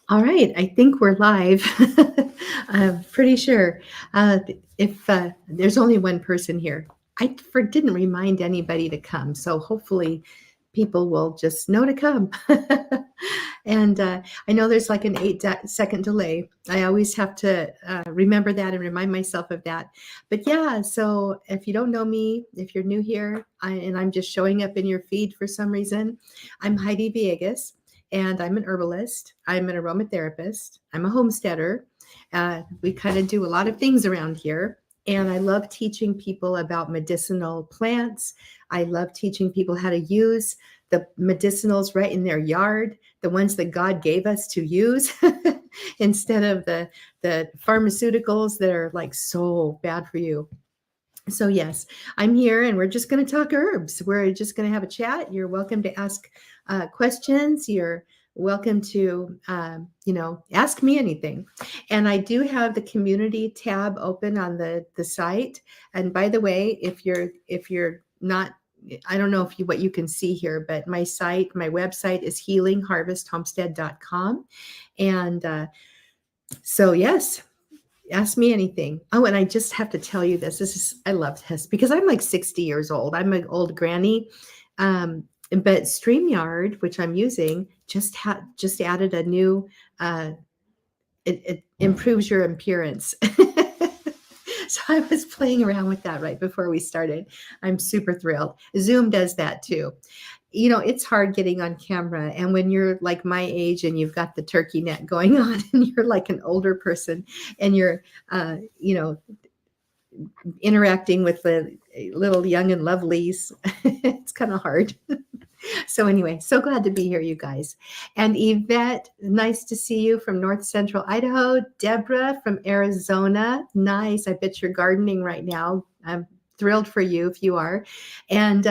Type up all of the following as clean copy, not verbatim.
All right, I think we're live. I'm pretty sure. If there's only one person here, didn't remind anybody to come, so hopefully people will just know to come. And I know there's like an 8-second delay. I always have to remember that and remind myself of that. But yeah, so if you don't know me, if you're new here, and I'm just showing up in your feed for some reason, I'm Heidi Villegas and I'm an herbalist. I'm an aromatherapist. I'm a homesteader. We kind of do a lot of things around here. And I love teaching people about medicinal plants. I love teaching people how to use the medicinals right in their yard, the ones that God gave us to use instead of the pharmaceuticals that are like so bad for you. So yes, I'm here and we're just going to talk herbs. We're just going to have a chat. You're welcome to ask questions. You're welcome to, ask me anything. And I do have the community tab open on the site. And by the way, if you're not, I don't know what you can see here, but my website is healingharvesthomestead.com. And so yes, ask me anything. Oh, and I just have to tell you this. I love this because I'm like 60 years old. I'm an old granny. But StreamYard, which I'm using, just added a new, it improves your appearance. So I was playing around with that right before we started. I'm super thrilled. Zoom does that too. It's hard getting on camera. And when you're like my age and you've got the turkey neck going on and you're like an older person and you're, interacting with the little young and lovelies, it's kind of hard. So anyway, so glad to be here, you guys. And Yvette, nice to see you from North Central Idaho. Deborah from Arizona, nice. I bet you're gardening right now. I'm thrilled for you if you are. And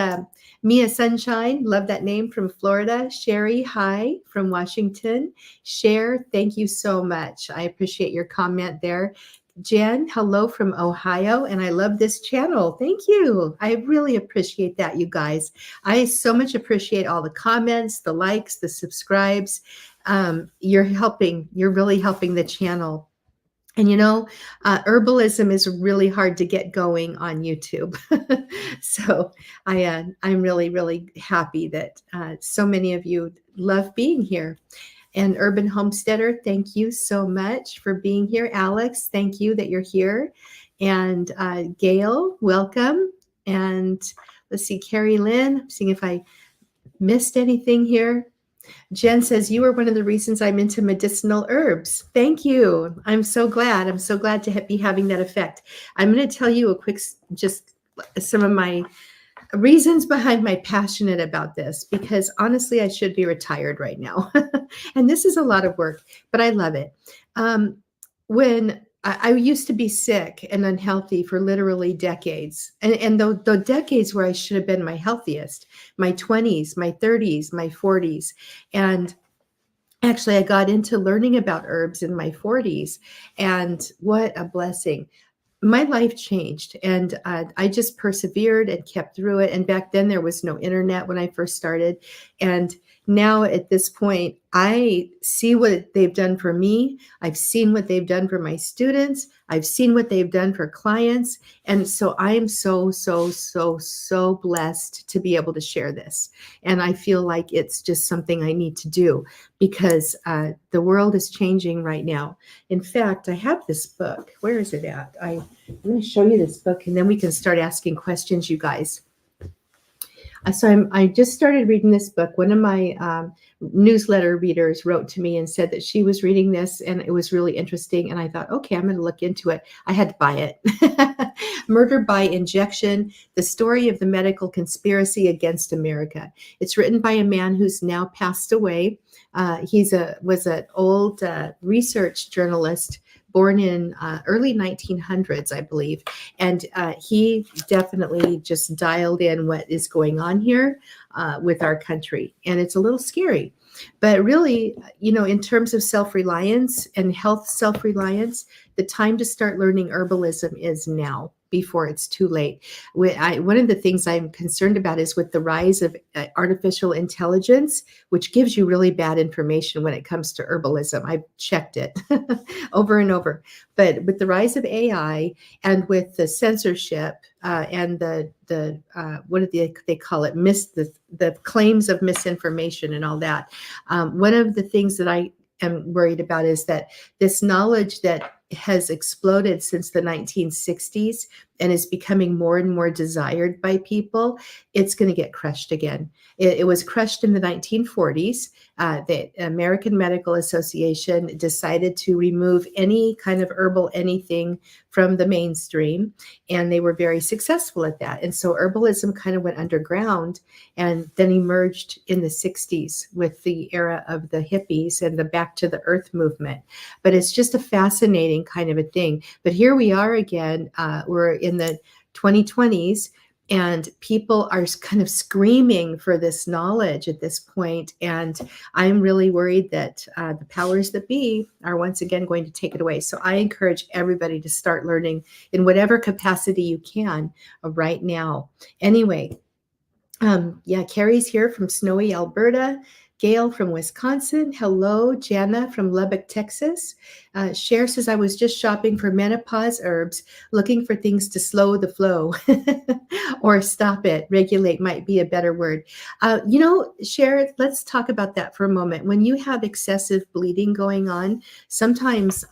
Mia Sunshine, love that name, from Florida. Sherry, hi, from Washington. Cher, thank you so much. I appreciate your comment there. Jen, hello from Ohio, and I love this channel. Thank you. I really appreciate that, you guys. I so much appreciate all the comments, the likes, the subscribes. You're really helping the channel. And herbalism is really hard to get going on YouTube. So I'm really, really happy that so many of you love being here. And Urban Homesteader, thank you so much for being here. Alex, thank you that you're here. And Gail, welcome. And let's see, Carrie Lynn, seeing if I missed anything here. Jen says, you are one of the reasons I'm into medicinal herbs. Thank you. I'm so glad. I'm so glad to be having that effect. I'm going to tell you a quick, just some of my reasons behind my passionate about this, because honestly, I should be retired right now. And this is a lot of work, but I love it. When I used to be sick and unhealthy for literally decades, and the decades where I should have been my healthiest, my 20s, my 30s, my 40s. And actually, I got into learning about herbs in my 40s, and what a blessing. My life changed, and I just persevered and kept through it. And back then there was no internet when I first started. And now at this point, I see what they've done for me. I've seen what they've done for my students. I've seen what they've done for clients. And so I am so, so, so, so blessed to be able to share this. And I feel like it's just something I need to do because the world is changing right now. In fact, I have this book. Where is it at? I'm going to show you this book, and then we can start asking questions, you guys. So I just started reading this book. One of my newsletter readers wrote to me and said that she was reading this and it was really interesting. And I thought, okay, I'm going to look into it. I had to buy it. Murder by Injection, The Story of the Medical Conspiracy Against America. It's written by a man who's now passed away. Was an old research journalist born in early 1900s, I believe. And he definitely just dialed in what is going on here with our country. And it's a little scary. But really, in terms of self-reliance and health self-reliance, the time to start learning herbalism is now, before it's too late. One of the things I'm concerned about is with the rise of artificial intelligence, which gives you really bad information when it comes to herbalism. I've checked it over and over. But with the rise of AI and with the censorship and the what do they call it? The claims of misinformation and all that. One of the things that I am worried about is that this knowledge that has exploded since the 1960s and is becoming more and more desired by people, it's going to get crushed again. It was crushed in the 1940s. The American Medical Association decided to remove any kind of herbal anything from the mainstream, and they were very successful at that. And so herbalism kind of went underground and then emerged in the 60s with the era of the hippies and the Back to the Earth movement. But it's just a fascinating kind of a thing. But here we are again. We're in the 2020s, and people are kind of screaming for this knowledge at this point. And I'm really worried that the powers that be are once again going to take it away. So I encourage everybody to start learning in whatever capacity you can right now. Anyway, yeah, Carrie's here from snowy Alberta. Gail from Wisconsin. Hello, Jana from Lubbock, Texas. Cher says, I was just shopping for menopause herbs, looking for things to slow the flow or stop it. Regulate might be a better word. Cher, let's talk about that for a moment. When you have excessive bleeding going on, sometimes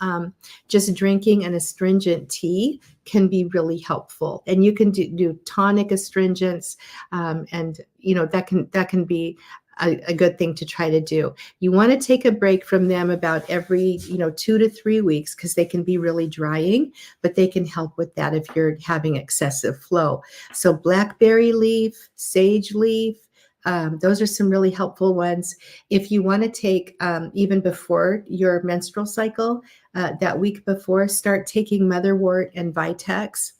just drinking an astringent tea can be really helpful. And you can do tonic astringents, and that can be a good thing to try to do. You want to take a break from them about every 2 to 3 weeks, because they can be really drying, but they can help with that if you're having excessive flow. So blackberry leaf, sage leaf, those are some really helpful ones. If you want to take even before your menstrual cycle, that week before, start taking motherwort and Vitex.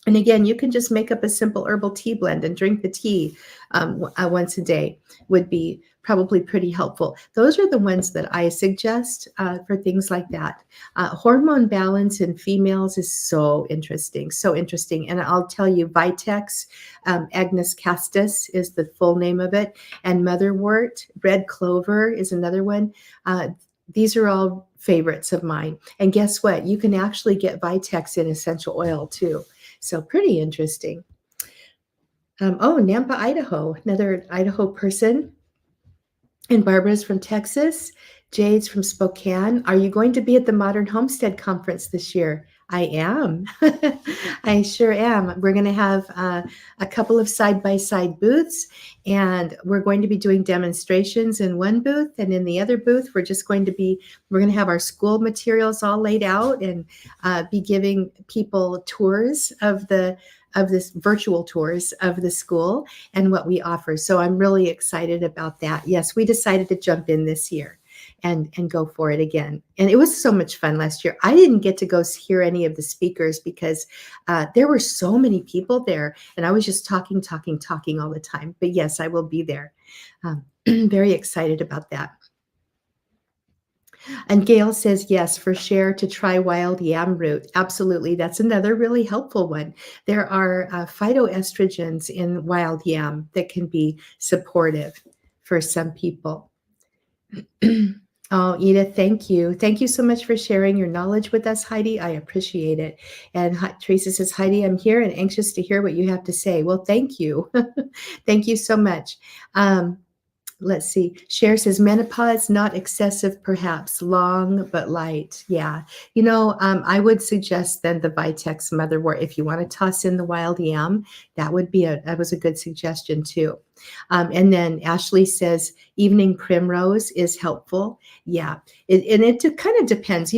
And again, you can just make up a simple herbal tea blend and drink the tea once a day. Would be probably pretty helpful. Those are the ones that I suggest for things like that. Hormone balance in females is so interesting. And I'll tell you, Vitex, Agnus castus is the full name of it, and motherwort, red clover is another one. These are all favorites of mine. And guess what? You can actually get Vitex in essential oil too. So pretty interesting. Nampa, Idaho, another Idaho person. And Barbara's from Texas. Jade's from Spokane. Are you going to be at the Modern Homestead Conference this year? I am. I sure am. We're going to have a couple of side-by-side booths, and we're going to be doing demonstrations in one booth, and in the other booth, we're going to have our school materials all laid out and be giving people tours of this virtual tours of the school and what we offer. So I'm really excited about that. Yes, we decided to jump in this year and go for it again. And it was so much fun last year. I didn't get to go hear any of the speakers because there were so many people there, and I was just talking all the time. But yes, I will be there. Very excited about that. And Gail says, yes, for Cher to try wild yam root. Absolutely. That's another really helpful one. There are phytoestrogens in wild yam that can be supportive for some people. Oh, Edith, thank you. Thank you so much for sharing your knowledge with us, Heidi. I appreciate it. And Teresa says, Heidi, I'm here and anxious to hear what you have to say. Well, thank you. Thank you so much. Let's see. Cher says, menopause, not excessive, perhaps, long but light. Yeah. I would suggest then the Vitex motherwort. If you want to toss in the wild yam, that was a good suggestion too. And then Ashley says, evening primrose is helpful. Yeah. It kind of depends.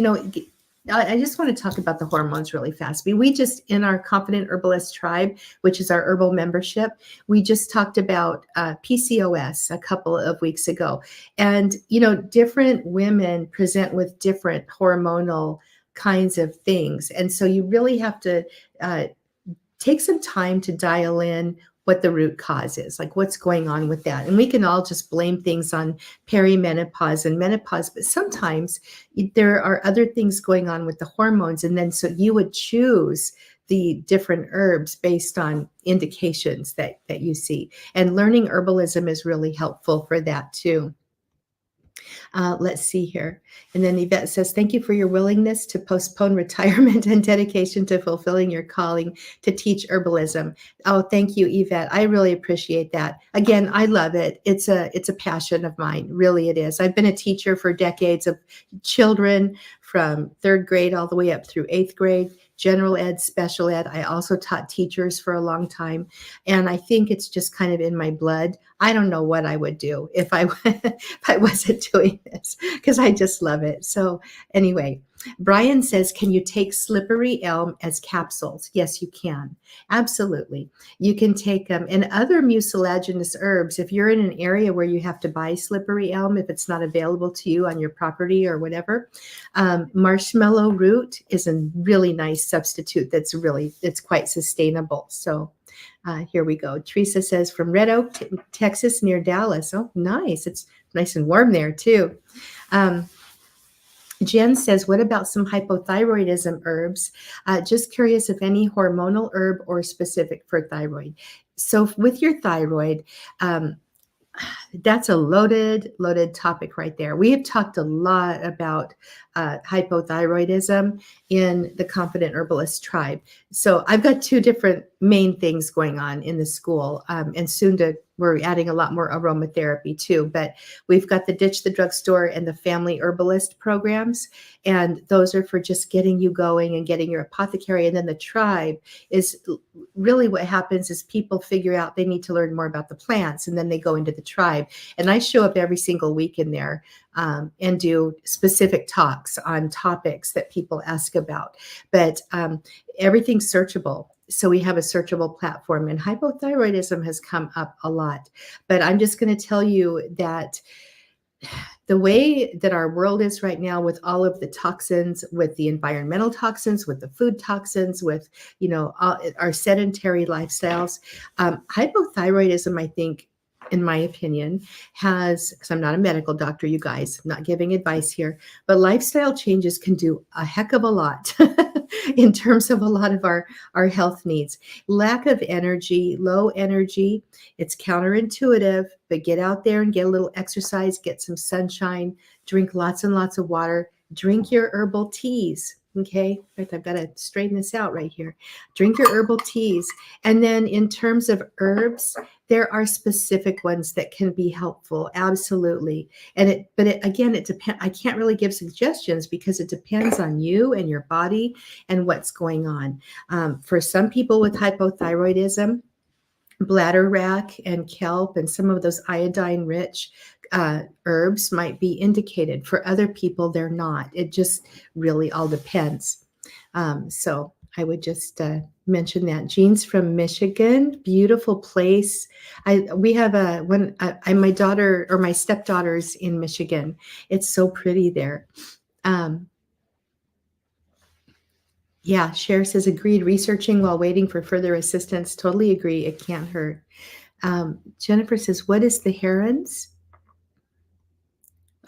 I just want to talk about the hormones really fast. We just, in our Confident Herbalist Tribe, which is our herbal membership, we just talked about PCOS a couple of weeks ago. And, different women present with different hormonal kinds of things. And so you really have to take some time to dial in what the root cause is, like what's going on with that. And we can all just blame things on perimenopause and menopause, but sometimes there are other things going on with the hormones. And then so you would choose the different herbs based on indications that you see. And learning herbalism is really helpful for that too. Let's see here. And then Yvette says, thank you for your willingness to postpone retirement and dedication to fulfilling your calling to teach herbalism. Oh, thank you, Yvette. I really appreciate that. Again, I love it. It's a passion of mine. Really, it is. I've been a teacher for decades of children from 3rd grade all the way up through 8th grade. General ed, special ed. I also taught teachers for a long time. And I think it's just kind of in my blood. I don't know what I would do if I wasn't doing this, because I just love it. So anyway, Brian says, can you take slippery elm as capsules? Yes, you can. Absolutely. You can take them and other mucilaginous herbs. If you're in an area where you have to buy slippery elm, if it's not available to you on your property or whatever, marshmallow root is a really nice substitute. It's quite sustainable. So here we go. Teresa says from Red Oak, Texas, near Dallas. Oh, nice. It's nice and warm there too. Jen says, what about some hypothyroidism herbs? Just curious if any hormonal herb or specific for thyroid. So with your thyroid, that's a loaded topic right there. We have talked a lot about hypothyroidism in the Confident Herbalist tribe. So I've got 2 different main things going on in the school, and soon we're adding a lot more aromatherapy too. But we've got the Ditch the Drugstore and the Family Herbalist programs, and those are for just getting you going and getting your apothecary. And then the tribe is really what happens is people figure out they need to learn more about the plants, and then they go into the tribe. And I show up every single week in there and do specific talks on topics that people ask about. But everything's searchable. So we have a searchable platform, and hypothyroidism has come up a lot. But I'm just going to tell you that the way that our world is right now, with all of the toxins, with the environmental toxins, with the food toxins, with, our sedentary lifestyles, hypothyroidism, I think, in my opinion, because I'm not a medical doctor, you guys, I'm not giving advice here, but lifestyle changes can do a heck of a lot in terms of a lot of our health needs. Lack of energy, low energy, it's counterintuitive, but get out there and get a little exercise, get some sunshine, drink lots and lots of water, drink your herbal teas. Okay, in fact, I've got to straighten this out right here. Drink your herbal teas. And then in terms of herbs, there are specific ones that can be helpful. Absolutely. But again, it depends. I can't really give suggestions because it depends on you and your body and what's going on. For some people with hypothyroidism, bladder wrack and kelp and some of those iodine-rich herbs might be indicated. For other people, they're not. It just really all depends. So I would just mention that. Jean's from Michigan, beautiful place. We have my daughter or my stepdaughter's in Michigan. It's so pretty there. Yeah, Cher says, agreed, researching while waiting for further assistance. Totally agree. It can't hurt. Jennifer says, what is the herons?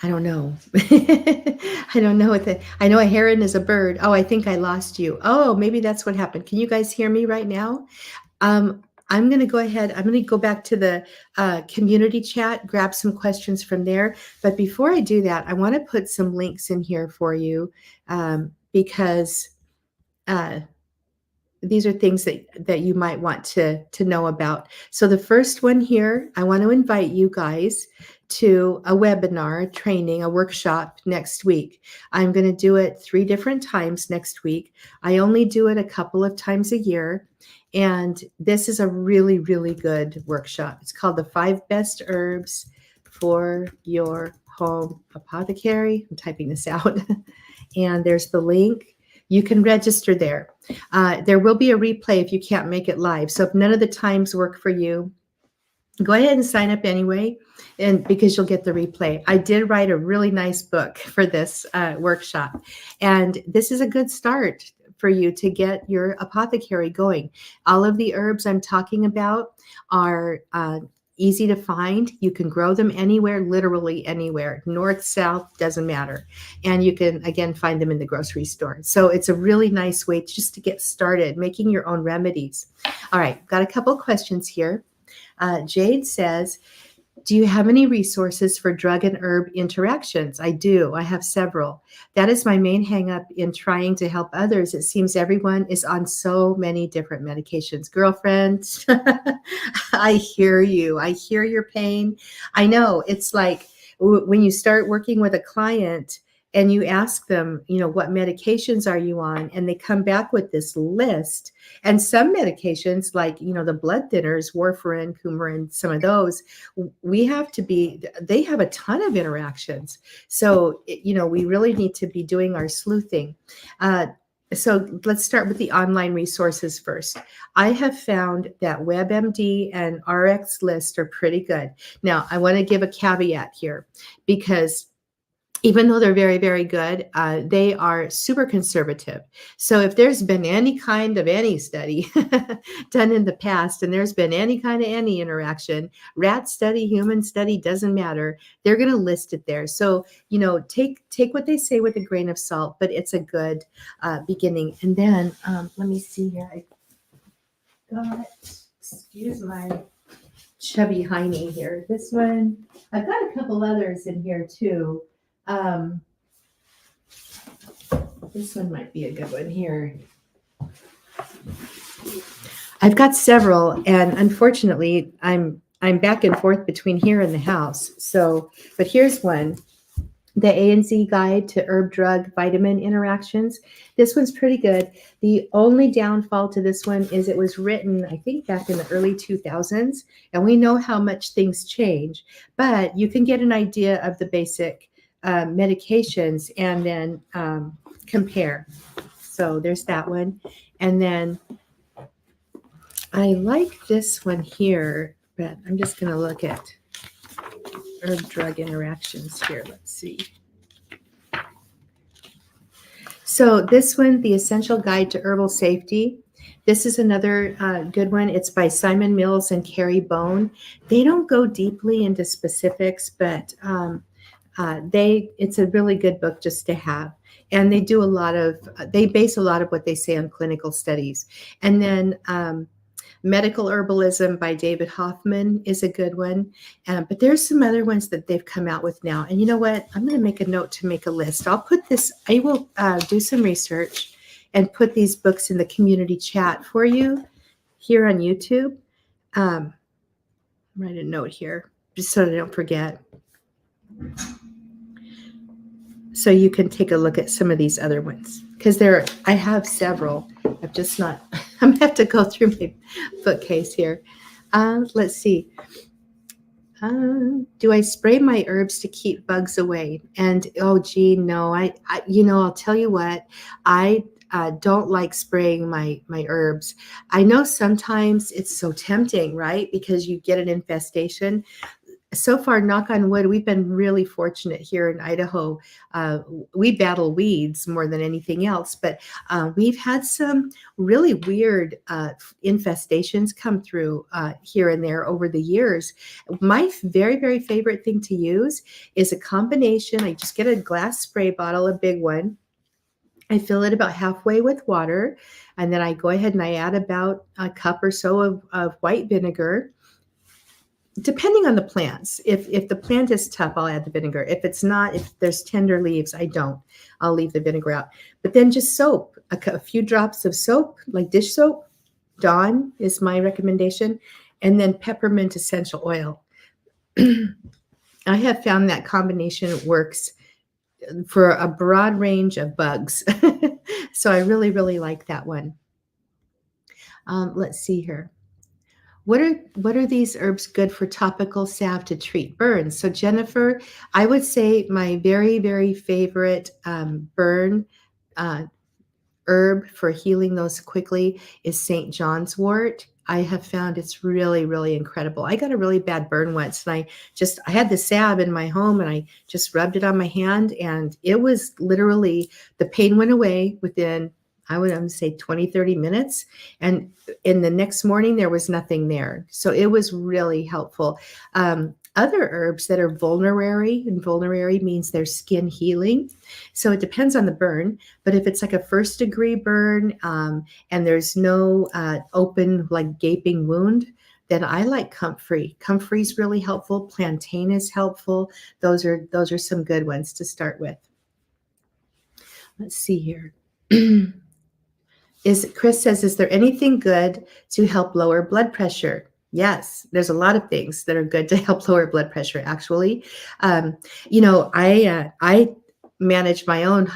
I don't know. I don't know I know a heron is a bird. Oh, I think I lost you. Oh, maybe that's what happened. Can you guys hear me right now? I'm going to go ahead. I'm going to go back to the community chat, grab some questions from there. But before I do that, I want to put some links in here for you because these are things that you might want to know about. So the first one here, I want to invite you guys to a webinar, training, a workshop next week. I'm going to do it 3 different times next week. I only do it a couple of times a year. And this is a really, really good workshop. It's called the 5 Best Herbs for Your Home Apothecary. I'm typing this out. And there's the link. You can register there. There will be a replay if you can't make it live. So if none of the times work for you, go ahead and sign up anyway, and because you'll get the replay. I did write a really nice book for this workshop, and this is a good start for you to get your apothecary going. All of the herbs I'm talking about are easy to find. You can grow them anywhere, literally anywhere, north, south, doesn't matter. And you can, again, find them in the grocery store. So it's a really nice way just to get started making your own remedies. All right, got a couple questions here. Jade says, do you have any resources for drug and herb interactions? I do. I have several. That is my main hang up in trying to help others. It seems everyone is on so many different medications. Girlfriend, I hear you. I hear your pain. I know it's like when you start working with a client and you ask them, what medications are you on? And they come back with this list. And some medications like, the blood thinners, warfarin, coumarin, some of those, they have a ton of interactions. So, we really need to be doing our sleuthing. So let's start with the online resources first. I have found that WebMD and RX List are pretty good. Now, I want to give a caveat here because even though they're very, very good, they are super conservative. So if there's been any kind of any study done in the past, and there's been any kind of any interaction, rat study, human study, doesn't matter, they're going to list it there. So, take what they say with a grain of salt, but it's a good beginning. And then let me see here. I got, excuse my chubby hiney here. This one, I've got a couple others in here too. This one might be a good one here. I've got several, and unfortunately, I'm back and forth between here and the house. So, but here's one. The A&Z Guide to Herb Drug Vitamin Interactions. This one's pretty good. The only downfall to this one is it was written, I think, back in the early 2000s, and we know how much things change, but you can get an idea of the basic medications and then compare. So there's that one. And then I like this one here, but I'm just going to look at herb drug interactions here. Let's see. So this one, The Essential Guide to Herbal Safety. This is another good one. It's by Simon Mills and Carrie Bone. They don't go deeply into specifics, but it's a really good book just to have. And they do they base a lot of what they say on clinical studies. And then Medical Herbalism by David Hoffman is a good one. But there's some other ones that they've come out with now. And you know what? I'm going to make a note to make a list. I will do some research and put these books in the community chat for you here on YouTube. Write a note here just so I don't forget. So you can take a look at some of these other ones because I have several. I'm going to have to go through my bookcase here. Let's see. Do I spray my herbs to keep bugs away? And oh, gee, no. I'll tell you what. I don't like spraying my herbs. I know sometimes it's so tempting, right? Because you get an infestation. So far, knock on wood, we've been really fortunate here in Idaho. We battle weeds more than anything else, but we've had some really weird infestations come through here and there over the years. My very, very favorite thing to use is a combination. I just get a glass spray bottle, a big one. I fill it about halfway with water, and then I go ahead and I add about a cup or so of white vinegar. Depending on the plants. If the plant is tough, I'll add the vinegar. If it's not, if there's tender leaves, I don't. I'll leave the vinegar out. But then just soap, a few drops of soap, like dish soap. Dawn is my recommendation. And then peppermint essential oil. I have found that combination works for a broad range of bugs. So I really, really like that one. Let's see here. What are these herbs good for topical salve to treat burns? So Jennifer, I would say my very, very favorite burn herb for healing those quickly is St. John's wort. I have found it's really, really incredible. I got a really bad burn once, and I had the salve in my home, and I just rubbed it on my hand, and it was literally, the pain went away within, I would say 20, 30 minutes. And in the next morning, there was nothing there. So it was really helpful. Other herbs that are vulnerary, and vulnerary means they're skin healing. So it depends on the burn. But if it's like a first degree burn and there's no open, like gaping wound, then I like comfrey. Comfrey is really helpful. Plantain is helpful. Those are some good ones to start with. Let's see here. Chris says, is there anything good to help lower blood pressure? Yes, there's a lot of things that are good to help lower blood pressure, actually. I manage my own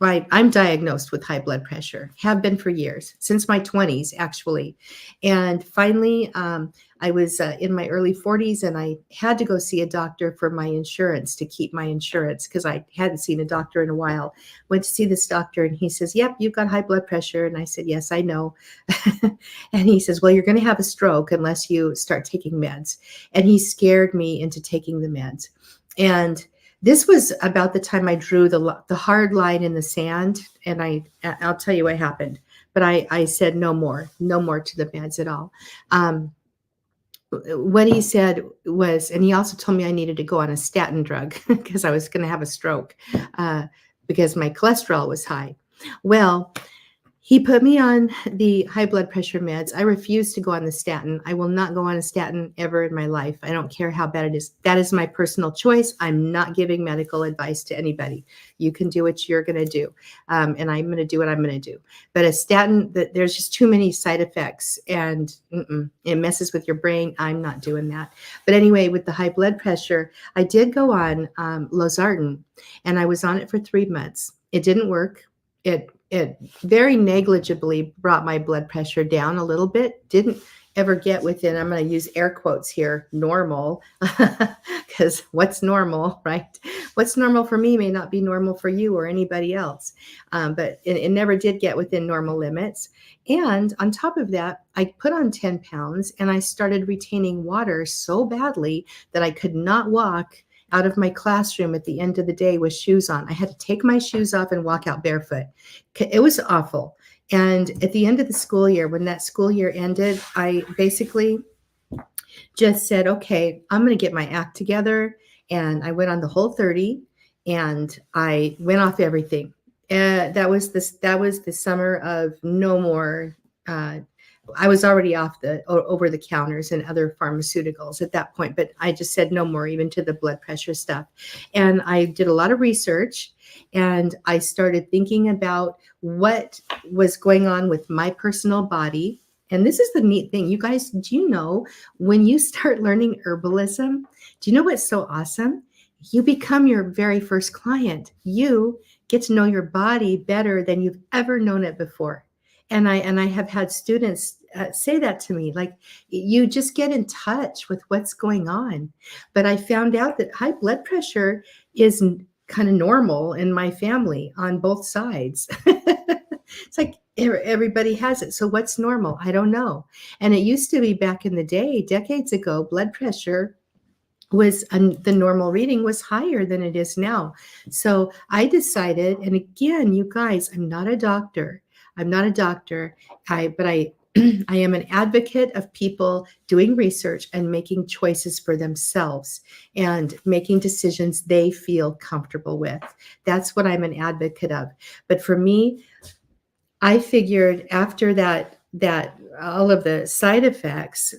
I'm diagnosed with high blood pressure, have been for years, since my 20s, actually. And finally, I was in my early 40s and I had to go see a doctor for my insurance, to keep my insurance, because I hadn't seen a doctor in a while. Went to see this doctor and he says, yep, you've got high blood pressure. And I said, yes, I know. And he says, well, you're going to have a stroke unless you start taking meds. And he scared me into taking the meds. And this was about the time I drew the hard line in the sand. And I'll tell you what happened. But I said no more to the meds at all. What he said was, and he also told me I needed to go on a statin drug because I was going to have a stroke because my cholesterol was high. Well, he put me on the high blood pressure meds. I refuse to go on the statin. I will not go on a statin ever in my life. I don't care how bad it is. That is my personal choice. I'm not giving medical advice to anybody. You can do what you're going to do. And I'm going to do what I'm going to do. But a statin, there's just too many side effects and it messes with your brain. I'm not doing that. But anyway, with the high blood pressure, I did go on losartan and I was on it for 3 months. It didn't work. It very negligibly brought my blood pressure down a little bit. Didn't ever get within, I'm going to use air quotes here, normal, because what's normal, right? What's normal for me may not be normal for you or anybody else. But it never did get within normal limits. And on top of that, I put on 10 pounds and I started retaining water so badly that I could not walk out of my classroom at the end of the day with shoes on. I had to take my shoes off and walk out barefoot. It was awful. And at the end of the school year, when that school year ended, I basically just said, okay, I'm going to get my act together. And I went on the Whole30 and I went off everything. That was the summer of no more I was already off the over the counters and other pharmaceuticals at that point, but I just said no more, even to the blood pressure stuff. And I did a lot of research and I started thinking about what was going on with my personal body. And this is the neat thing. You guys, do you know when you start learning herbalism, do you know what's so awesome? You become your very first client. You get to know your body better than you've ever known it before. And I have had students say that to me, like you just get in touch with what's going on. But I found out that high blood pressure is kind of normal in my family on both sides. It's like everybody has it. So what's normal? I don't know. And it used to be back in the day, decades ago, blood pressure was the normal reading was higher than it is now. So I decided, and again, you guys, I'm not a doctor. But I am an advocate of people doing research and making choices for themselves and making decisions they feel comfortable with. That's what I'm an advocate of. But for me, I figured after that all of the side effects,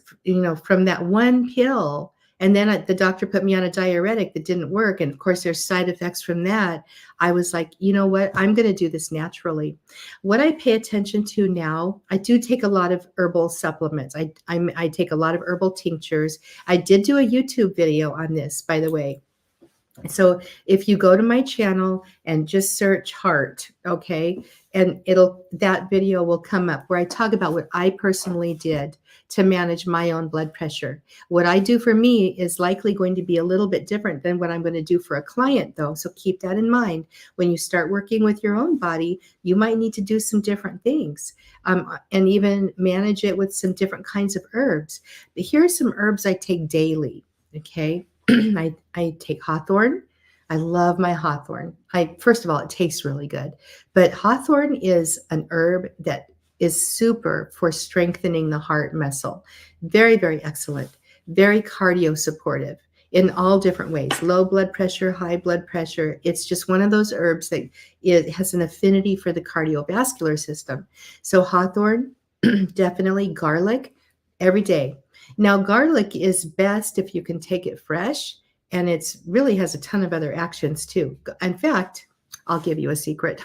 from that one pill, and then the doctor put me on a diuretic that didn't work. And of course, there's side effects from that. I was like, you know what? I'm going to do this naturally. What I pay attention to now, I do take a lot of herbal supplements. I take a lot of herbal tinctures. I did do a YouTube video on this, by the way. So if you go to my channel and just search heart, okay, and that video will come up where I talk about what I personally did to manage my own blood pressure. What I do for me is likely going to be a little bit different than what I'm going to do for a client, though. So keep that in mind. When you start working with your own body, you might need to do some different things and even manage it with some different kinds of herbs. But here are some herbs I take daily, okay? I take hawthorn. I love my hawthorn. First of all, it tastes really good, but hawthorn is an herb that is super for strengthening the heart muscle. Very, very excellent. Very cardio supportive in all different ways. Low blood pressure, high blood pressure. It's just one of those herbs that it has an affinity for the cardiovascular system. So hawthorn, definitely garlic every day. Now, garlic is best if you can take it fresh, and it's really has a ton of other actions too. In fact, I'll give you a secret.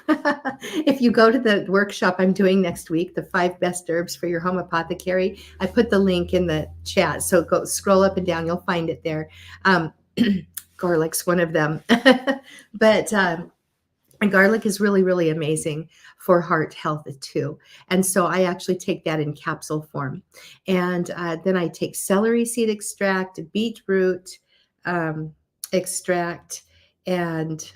If you go to the workshop I'm doing next week, the 5 best herbs for your home apothecary, I put the link in the chat. So go scroll up and down, you'll find it there. Garlic's one of them. But and garlic is really, really amazing for heart health too. And so I actually take that in capsule form. And then I take celery seed extract, beetroot extract, and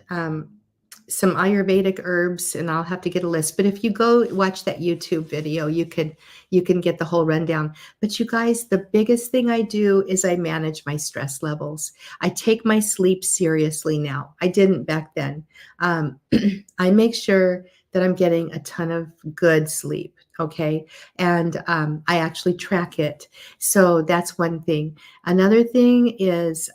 some Ayurvedic herbs, and I'll have to get a list. But if you go watch that YouTube video, you can get the whole rundown. But you guys, the biggest thing I do is I manage my stress levels. I take my sleep seriously now. I didn't back then. I make sure that I'm getting a ton of good sleep. Okay. And I actually track it. So that's one thing. Another thing is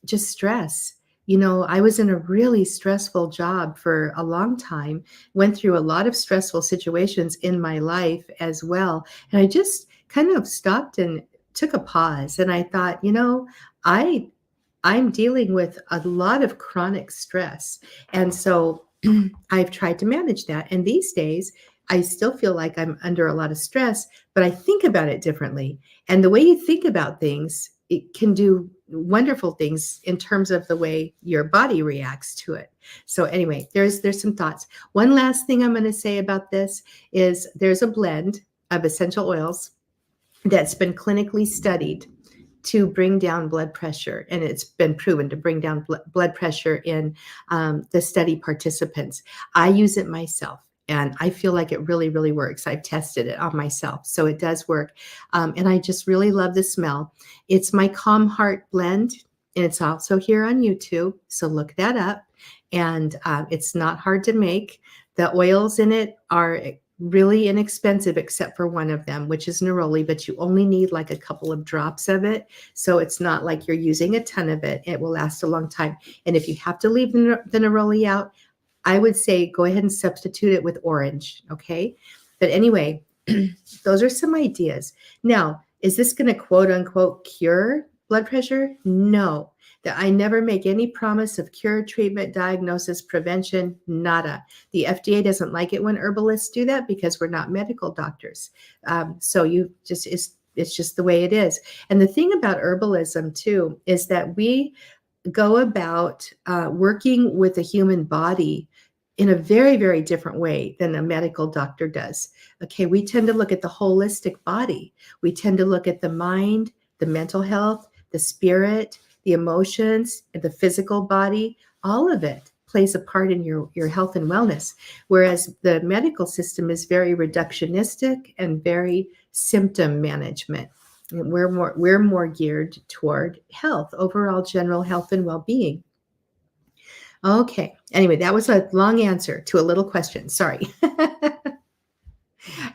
just stress. I was in a really stressful job for a long time, went through a lot of stressful situations in my life as well. And I just kind of stopped and took a pause. And I thought, I'm dealing with a lot of chronic stress. And so I've tried to manage that. And these days, I still feel like I'm under a lot of stress, but I think about it differently. And the way you think about things, it can do wonderful things in terms of the way your body reacts to it. So anyway, there's some thoughts. One last thing I'm going to say about this is there's a blend of essential oils that's been clinically studied to bring down blood pressure. And it's been proven to bring down blood pressure in the study participants. I use it myself. And I feel like it really, really works. I've tested it on myself. So it does work. And I just really love the smell. It's my Calm Heart blend. And it's also here on YouTube. So look that up. And it's not hard to make. The oils in it are really inexpensive except for one of them, which is neroli, but you only need like a couple of drops of it. So it's not like you're using a ton of it. It will last a long time. And if you have to leave the neroli out, I would say go ahead and substitute it with orange, okay? But anyway, those are some ideas. Now, is this going to quote unquote cure blood pressure? No. That I never make any promise of cure, treatment, diagnosis, prevention, nada. The FDA doesn't like it when herbalists do that because we're not medical doctors. So it's just the way it is. And the thing about herbalism too is that we go about working with the human body in a very, very different way than a medical doctor does. Okay, we tend to look at the holistic body. We tend to look at the mind, the mental health, the spirit, the emotions, and the physical body. All of it plays a part in your health and wellness. Whereas the medical system is very reductionistic and very symptom management. And we're more geared toward health, overall general health and well-being. Okay. Anyway, that was a long answer to a little question. Sorry.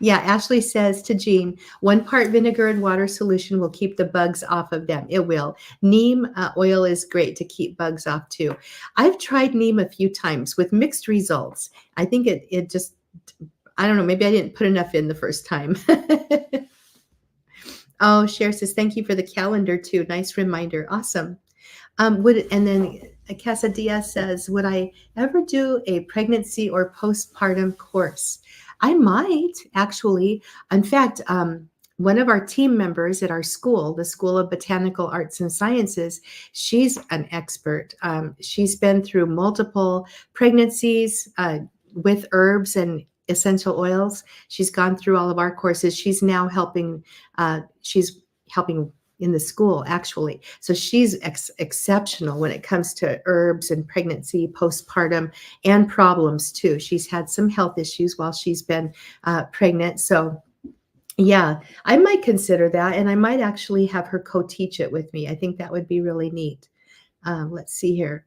Yeah, Ashley says to Jean, 1 part vinegar and water solution will keep the bugs off of them. It will. Neem oil is great to keep bugs off too. I've tried neem a few times with mixed results. I think it just, I don't know, maybe I didn't put enough in the first time. Oh, Cher says, thank you for the calendar too. Nice reminder. Awesome. And then Casadilla says, would I ever do a pregnancy or postpartum course? I might actually. In fact, one of our team members at our school, the School of Botanical Arts and Sciences, she's an expert. She's been through multiple pregnancies with herbs and essential oils. She's gone through all of our courses. She's now helping. She's helping in the school, actually. So she's exceptional when it comes to herbs and pregnancy, postpartum, and problems too. She's had some health issues while she's been pregnant. So yeah, I might consider that. And I might actually have her co-teach it with me. I think that would be really neat. Let's see here.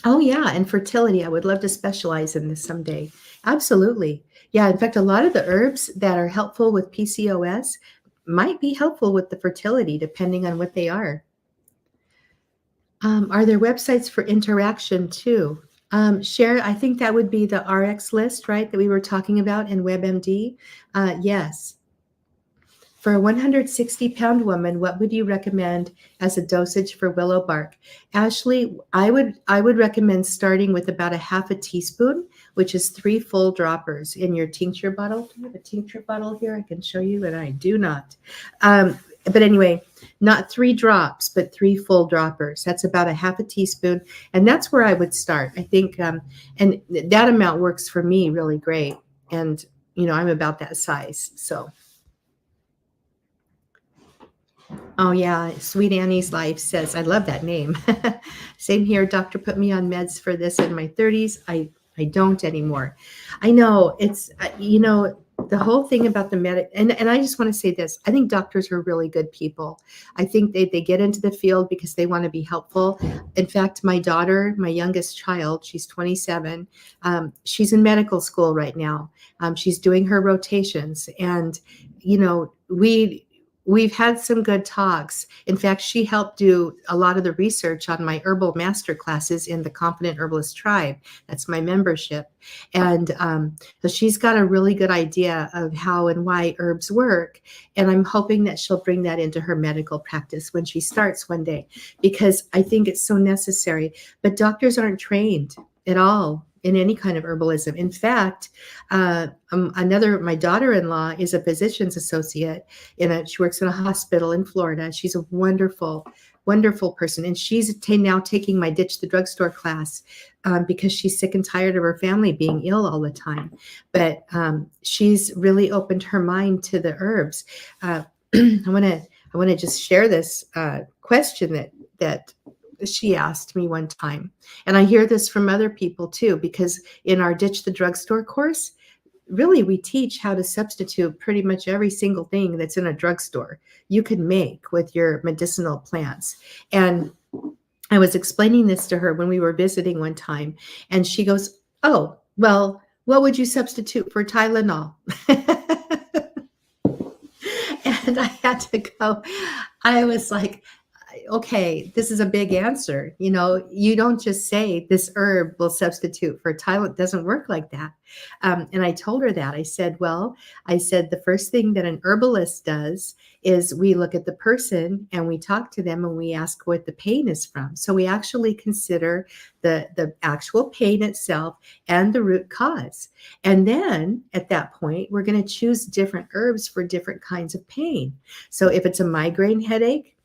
Oh, yeah, and fertility. I would love to specialize in this someday. Absolutely. Yeah, in fact, a lot of the herbs that are helpful with PCOS might be helpful with the fertility, depending on what they are. Are there websites for interaction too? Share, I think that would be the RX list, right, that we were talking about in WebMD. Yes. For a 160-pound woman, what would you recommend as a dosage for willow bark? Ashley, I would recommend starting with about a half a teaspoon, which is 3 full droppers in your tincture bottle. Do you have a tincture bottle here? I can show you, and I do not. But anyway, not 3 drops, but 3 full droppers. That's about a half a teaspoon, and that's where I would start. I think, and that amount works for me really great. And I'm about that size, so. Oh, yeah. Sweet Annie's Life says, I love that name. Same here. Doctor put me on meds for this in my 30s. I don't anymore. I know it's, the whole thing about the and I just want to say this. I think doctors are really good people. I think they get into the field because they want to be helpful. In fact, my daughter, my youngest child, she's 27. She's in medical school right now. She's doing her rotations. And, we've had some good talks. In fact, she helped do a lot of the research on my herbal master classes in the Confident Herbalist Tribe. That's my membership. And so she's got a really good idea of how and why herbs work. And I'm hoping that she'll bring that into her medical practice when she starts one day, because I think it's so necessary. But doctors aren't trained at all in any kind of herbalism. In fact, my daughter-in-law is a physician's associate she works in a hospital in Florida. She's a wonderful, wonderful person. And she's now taking my Ditch the Drugstore class because she's sick and tired of her family being ill all the time. But she's really opened her mind to the herbs. I want to just share this question that she asked me one time. And I hear this from other people too, because in our Ditch the Drugstore course, really we teach how to substitute pretty much every single thing that's in a drugstore you can make with your medicinal plants. And I was explaining this to her when we were visiting one time, and she goes, oh, well, what would you substitute for Tylenol? And I had to go, I was like, okay, this is a big answer. You don't just say this herb will substitute for Tylenol. It doesn't work like that. And I told her that. I said, the first thing that an herbalist does is we look at the person and we talk to them and we ask what the pain is from. So we actually consider the actual pain itself and the root cause. And then at that point, we're going to choose different herbs for different kinds of pain. So if it's a migraine headache,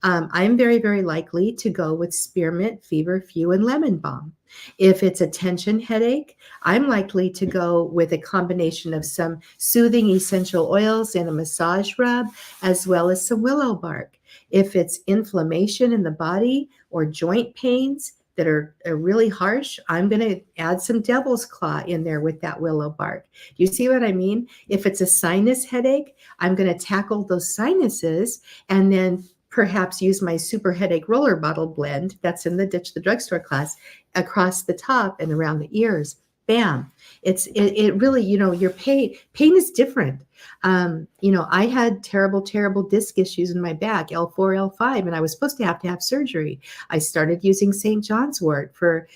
I'm very, very likely to go with spearmint, feverfew, and lemon balm. If it's a tension headache, I'm likely to go with a combination of some soothing essential oils and a massage rub, as well as some willow bark. If it's inflammation in the body or joint pains that are really harsh, I'm going to add some devil's claw in there with that willow bark. Do you see what I mean? If it's a sinus headache, I'm going to tackle those sinuses and then perhaps use my super headache roller bottle blend that's in the Ditch the Drugstore class across the top and around the ears. Bam. It really, your pain is different. I had terrible disc issues in my back, L4, L5, and I was supposed to have surgery. I started using St. John's wort for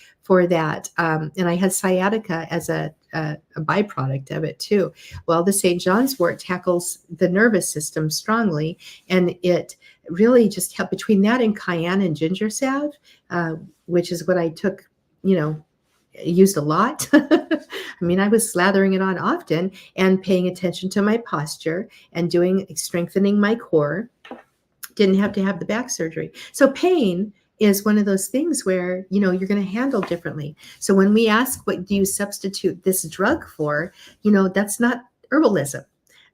that. And I had sciatica as a byproduct of it too. Well, the St. John's wort tackles the nervous system strongly, and it really just helped between that and cayenne and ginger salve, which is what I took, used a lot. I mean, I was slathering it on often and paying attention to my posture and strengthening my core. Didn't have to have the back surgery. So pain is one of those things where, you're going to handle differently. So when we ask, what do you substitute this drug for? That's not herbalism.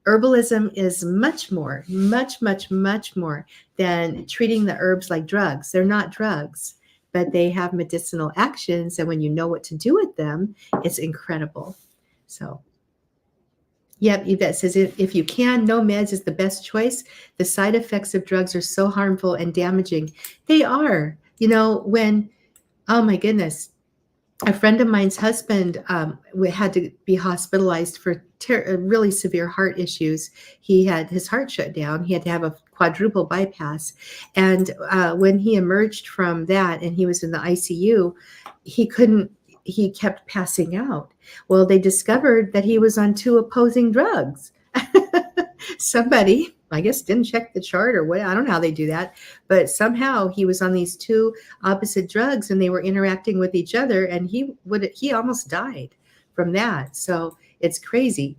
Herbalism is much more, much, much, much more than treating the herbs like drugs. They're not drugs, but they have medicinal actions. And when you know what to do with them, it's incredible. So, yep, Yvette says, if you can, no meds is the best choice. The side effects of drugs are so harmful and damaging. They are, oh my goodness, a friend of mine's husband had to be hospitalized for really severe heart issues. He had his heart shut down. He had to have a quadruple bypass. And when he emerged from that and he was in the ICU, he couldn't, he kept passing out. Well, they discovered that he was on two opposing drugs. Somebody, I guess, didn't check the chart or what. I don't know how they do that, but somehow he was on these two opposite drugs and they were interacting with each other, and he almost died from that. So it's crazy.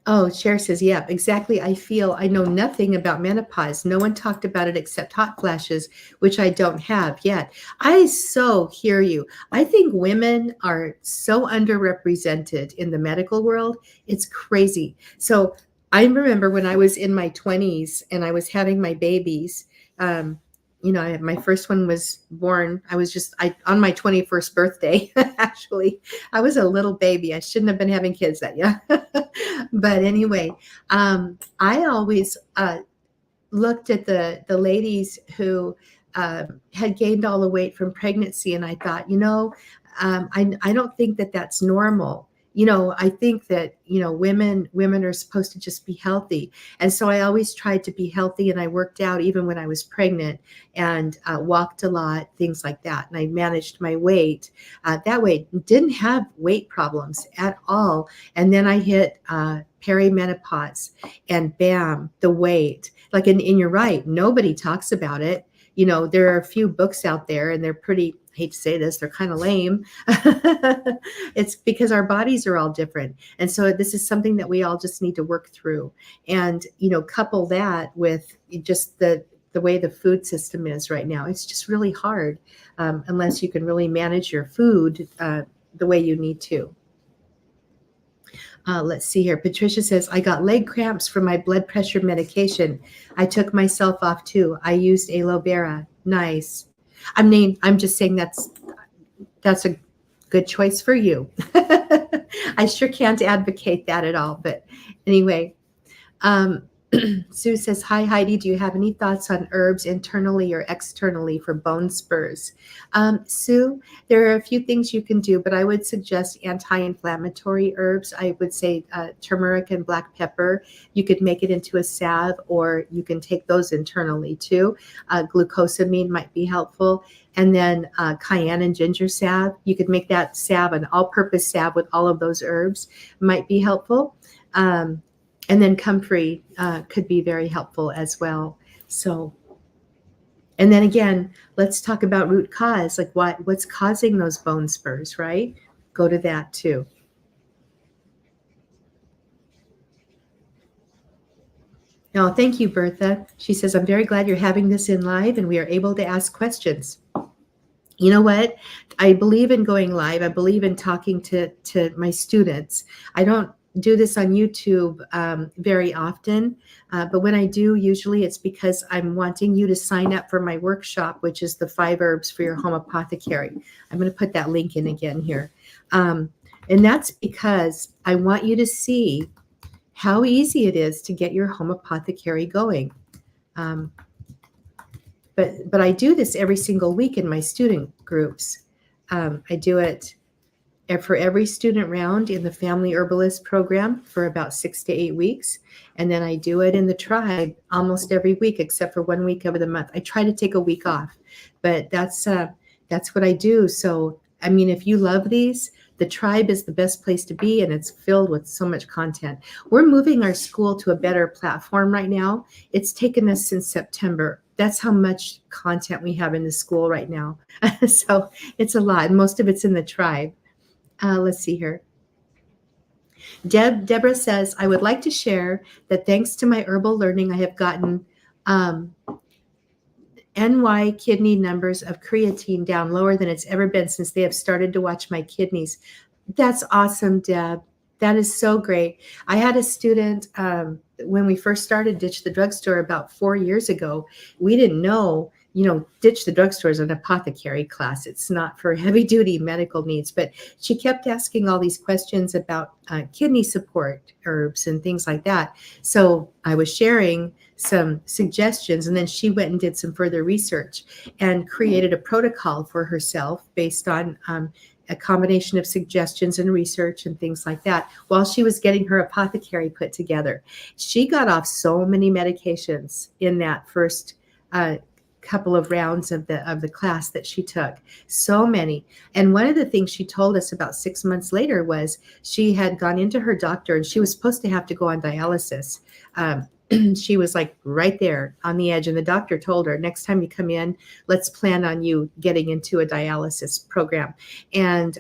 Oh, Cher says, yeah, exactly. I know nothing about menopause. No one talked about it except hot flashes, which I don't have yet. I so hear you. I think women are so underrepresented in the medical world. It's crazy. So I remember when I was in my 20s and I was having my babies. Um, my first one was born. On my 21st birthday, actually. I was a little baby. I shouldn't have been having kids that young. But anyway, I always looked at the ladies who had gained all the weight from pregnancy, and I thought, I don't think that that's normal. I think that women are supposed to just be healthy, and so I always tried to be healthy, and I worked out even when I was pregnant, and walked a lot, things like that, and I managed my weight that way. Didn't have weight problems at all, and then I hit perimenopause, and bam, the weight. Like, and you're right, nobody talks about it. There are a few books out there, and they're pretty, I hate to say this, they're kind of lame. It's because our bodies are all different. And so this is something that we all just need to work through. And, couple that with just the way the food system is right now. It's just really hard unless you can really manage your food the way you need to. Let's see here. Patricia says, I got leg cramps from my blood pressure medication. I took myself off too. I used aloe vera. Nice. I'm just saying that's a good choice for you. I sure can't advocate that at all. But anyway, Sue says, hi, Heidi. Do you have any thoughts on herbs internally or externally for bone spurs? Sue, there are a few things you can do, but I would suggest anti-inflammatory herbs. I would say turmeric and black pepper. You could make it into a salve, or you can take those internally too. Glucosamine might be helpful. And then cayenne and ginger salve. You could make that salve, an all-purpose salve with all of those herbs, might be helpful. And then comfrey could be very helpful as well. So, and then again, let's talk about root cause, like what's causing those bone spurs, right? Go to that too. Oh, thank you, Bertha. She says, I'm very glad you're having this in live and we are able to ask questions. You know what? I believe in going live. I believe in talking to my students. I don't do this on YouTube very often, but when I do, usually it's because I'm wanting you to sign up for my workshop, which is the 5 herbs for your home apothecary. I'm going to put that link in again here. And that's because I want you to see how easy it is to get your home apothecary going. But I do this every single week in my student groups. I do it for every student round in the Family Herbalist program for about 6 to 8 weeks. And then I do it in the tribe almost every week, except for 1 week of the month. I try to take a week off, but that's what I do. So, I mean, if you love these, the tribe is the best place to be, and it's filled with so much content. We're moving our school to a better platform right now. It's taken us since September. That's how much content we have in the school right now. So it's a lot. Most of it's in the tribe. Let's see here. Deborah says, I would like to share that thanks to my herbal learning, I have gotten NY kidney numbers of creatine down lower than it's ever been since they have started to watch my kidneys. That's awesome, Deb. That is so great. I had a student when we first started Ditch the Drugstore about 4 years ago. We didn't know ditch the drugstores and apothecary class. It's not for heavy duty medical needs. But she kept asking all these questions about kidney support herbs and things like that. So I was sharing some suggestions, and then she went and did some further research and created a protocol for herself based on a combination of suggestions and research and things like that while she was getting her apothecary put together. She got off so many medications in that first couple of rounds of the class that she took, so many. And one of the things she told us about 6 months later was she had gone into her doctor and she was supposed to have to go on dialysis. She was like right there on the edge, and the doctor told her, next time you come in, let's plan on you getting into a dialysis program. And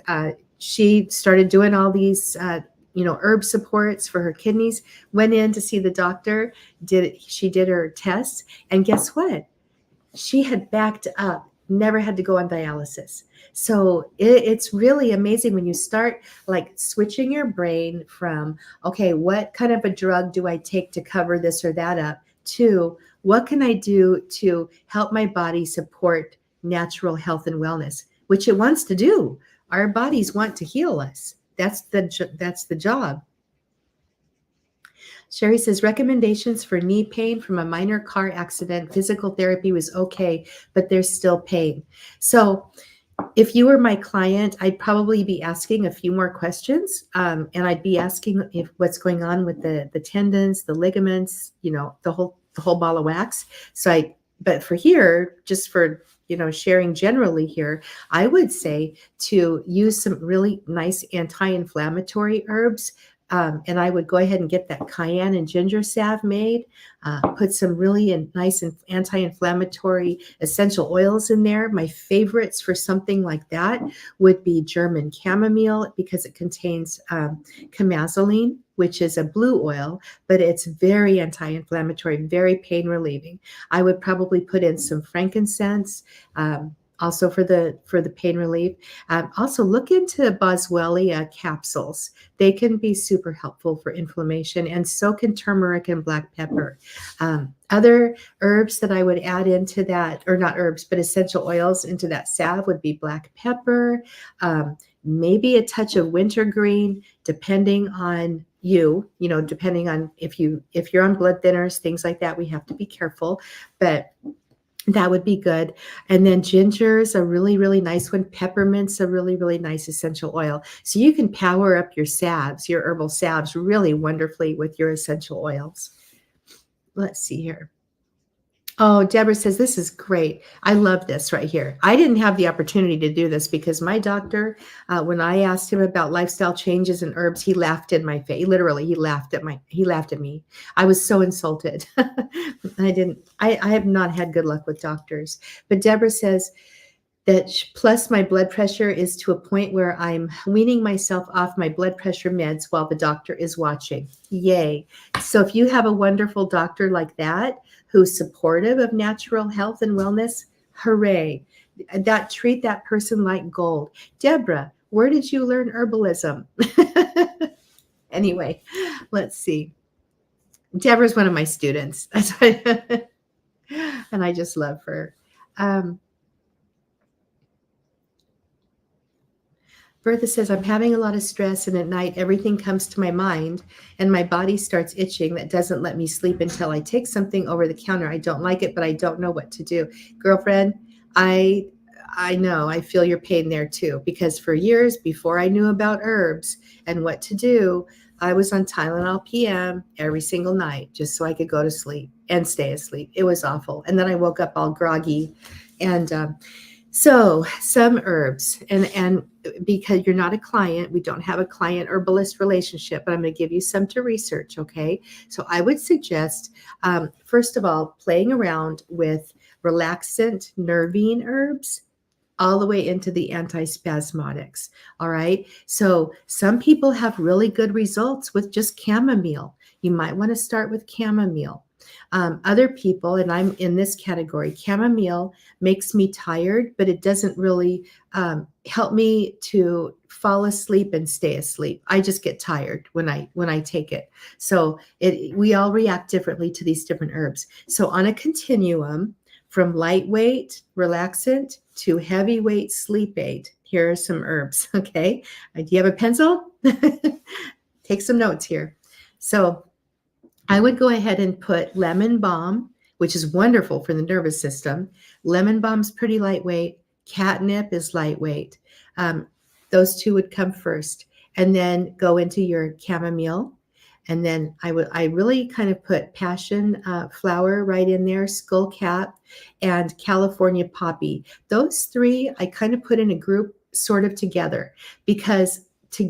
she started doing all these herb supports for her kidneys, went in to see the doctor, she did her tests, and guess what? She had backed up, never had to go on dialysis. So it's really amazing when you start like switching your brain from, okay, what kind of a drug do I take to cover this or that up, to what can I do to help my body support natural health and wellness, which it wants to do. Our bodies want to heal us. That's the job. Sherry says, recommendations for knee pain from a minor car accident. Physical therapy was okay, but there's still pain. So if you were my client, I'd probably be asking a few more questions. And I'd be asking if what's going on with the tendons, the ligaments, the whole ball of wax. But for here, just for sharing generally here, I would say to use some really nice anti-inflammatory herbs. And I would go ahead and get that cayenne and ginger salve made, put some really nice and anti-inflammatory essential oils in there. My favorites for something like that would be German chamomile, because it contains chamazoline, which is a blue oil, but it's very anti-inflammatory, very pain relieving. I would probably put in some frankincense, also for the pain relief. Also look into boswellia capsules. They can be super helpful for inflammation, and so can turmeric and black pepper. Other herbs that I would add into that, or not herbs, but essential oils into that salve would be black pepper, maybe a touch of wintergreen, depending on depending on if you're on blood thinners, things like that, we have to be careful, but that would be good. And then ginger is a really, really nice one. Peppermint's a really, really nice essential oil. So you can power up your salves, your herbal salves, really wonderfully with your essential oils. Let's see here. Oh, Deborah says, this is great. I love this right here. I didn't have the opportunity to do this because my doctor, when I asked him about lifestyle changes and herbs, he laughed in my face. Literally, he laughed at me. I was so insulted. I have not had good luck with doctors. But Deborah says that plus my blood pressure is to a point where I'm weaning myself off my blood pressure meds while the doctor is watching. Yay. So if you have a wonderful doctor like that, who's supportive of natural health and wellness, hooray. Treat that person like gold. Deborah, where did you learn herbalism? Anyway, let's see. Deborah's one of my students. And I just love her. Bertha says, I'm having a lot of stress, and at night everything comes to my mind and my body starts itching. That doesn't let me sleep until I take something over the counter. I don't like it, but I don't know what to do. Girlfriend, I know, I feel your pain there too, because for years before I knew about herbs and what to do, I was on Tylenol PM every single night just so I could go to sleep and stay asleep. It was awful. And then I woke up all groggy. And so some herbs, and because you're not a client, we don't have a client herbalist relationship, but I'm going to give you some to research, okay? So I would suggest, first of all, playing around with relaxant nervine herbs all the way into the antispasmodics, all right? So some people have really good results with just chamomile. You might want to start with chamomile. Other people, and I'm in this category, chamomile makes me tired, but it doesn't really help me to fall asleep and stay asleep. I just get tired when I take it. So we all react differently to these different herbs. So on a continuum, from lightweight relaxant to heavyweight sleep aid. Here are some herbs, okay? Do you have a pencil? Take some notes here. So I would go ahead and put lemon balm, which is wonderful for the nervous system. Lemon balm's pretty lightweight. Catnip is lightweight. Those two would come first, and then go into your chamomile. And then I really kind of put passion flower right in there, skullcap, and California poppy. Those three I kind of put in a group sort of together, because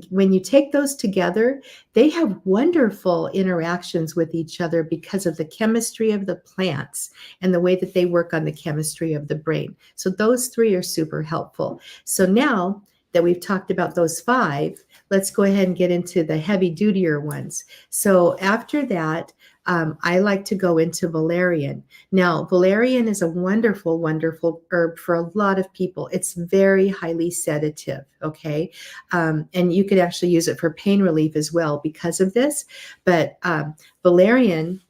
when you take those together, they have wonderful interactions with each other because of the chemistry of the plants and the way that they work on the chemistry of the brain. So those three are super helpful. So now that we've talked about those 5, let's go ahead and get into the heavy dutier ones. So after that, I like to go into valerian. Now, valerian is a wonderful, wonderful herb for a lot of people. It's very highly sedative, okay? And you could actually use it for pain relief as well because of this. But valerian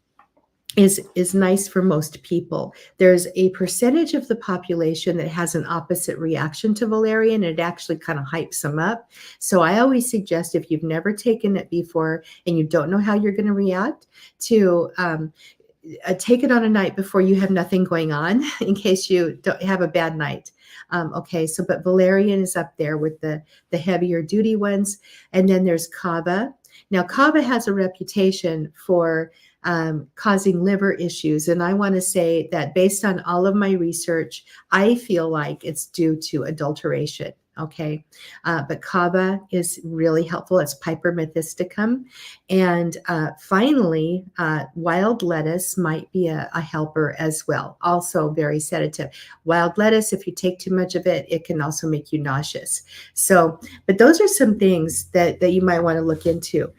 is nice for most people. There's a percentage of the population that has an opposite reaction to valerian. It actually kind of hypes them up. So I always suggest, if you've never taken it before and you don't know how you're going to react, to take it on a night before you have nothing going on, in case you don't have a bad night. Okay, so but valerian is up there with the heavier duty ones. And then there's kava. Now, kava has a reputation for causing liver issues. And I want to say that based on all of my research, I feel like it's due to adulteration. Okay. But kava is really helpful. It's Piper methysticum. And finally, wild lettuce might be a helper as well. Also very sedative. Wild lettuce, if you take too much of it, it can also make you nauseous. So, but those are some things that you might want to look into.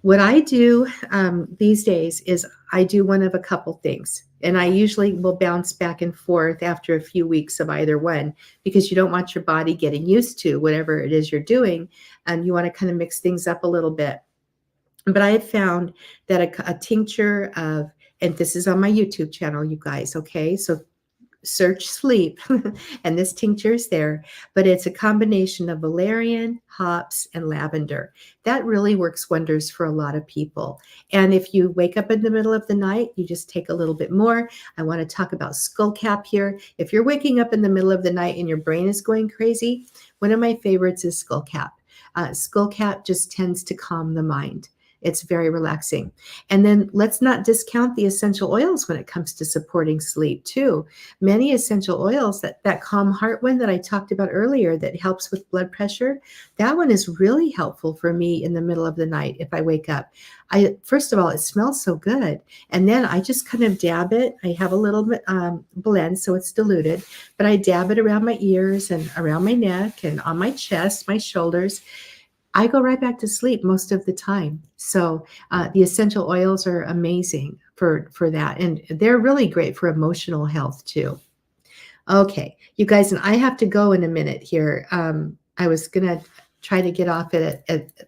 What I do these days is I do one of a couple things, and I usually will bounce back and forth after a few weeks of either one, because you don't want your body getting used to whatever it is you're doing, and you want to kind of mix things up a little bit. But I have found that a tincture of, and this is on my YouTube channel, you guys, okay? So search sleep and this tincture is there, but it's a combination of valerian, hops, and lavender. That really works wonders for a lot of people. And if you wake up in the middle of the night, you just take a little bit more. I want to talk about skullcap here. If you're waking up in the middle of the night and your brain is going crazy, one of my favorites is skullcap. Skullcap just tends to calm the mind. It's very relaxing. And then let's not discount the essential oils when it comes to supporting sleep too. Many essential oils, that calm heart one that I talked about earlier that helps with blood pressure, that one is really helpful for me in the middle of the night if I wake up. First of all, it smells so good. And then I just kind of dab it. I have a little bit blend, so it's diluted, but I dab it around my ears and around my neck and on my chest, my shoulders. I go right back to sleep most of the time. So the essential oils are amazing for that. And they're really great for emotional health too. Okay, you guys, and I have to go in a minute here. I was going to try to get off at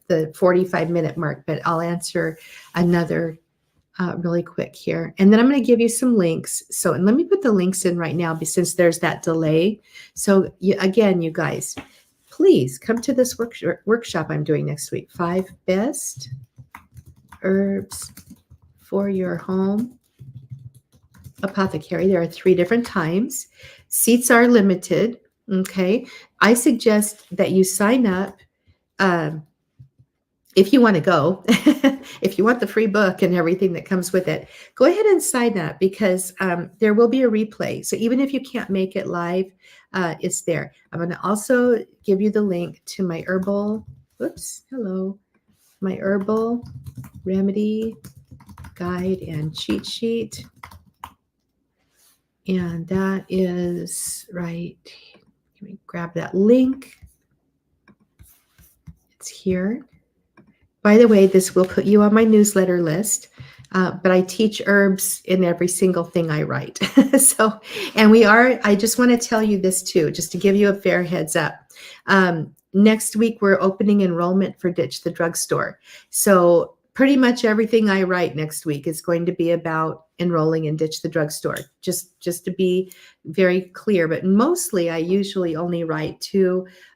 the 45-minute mark, but I'll answer another really quick here. And then I'm going to give you some links. So, and let me put the links in right now since there's that delay. So again, you guys, please come to this workshop I'm doing next week. 5 best herbs for your home apothecary. There are 3 different times. Seats are limited. Okay. I suggest that you sign up if you want to go. If you want the free book and everything that comes with it, go ahead and sign up, because there will be a replay. So even if you can't make it live, it's there. I'm going to also give you the link to my herbal, my herbal remedy guide and cheat sheet. And that is right. Let me grab that link. It's here. By the way, this will put you on my newsletter list, but I teach herbs in every single thing I write. So, and I just want to tell you this too, just to give you a fair heads up. Next week, we're opening enrollment for Ditch the Drugstore. So pretty much everything I write next week is going to be about enrolling in Ditch the Drugstore, just to be very clear. But mostly I usually only write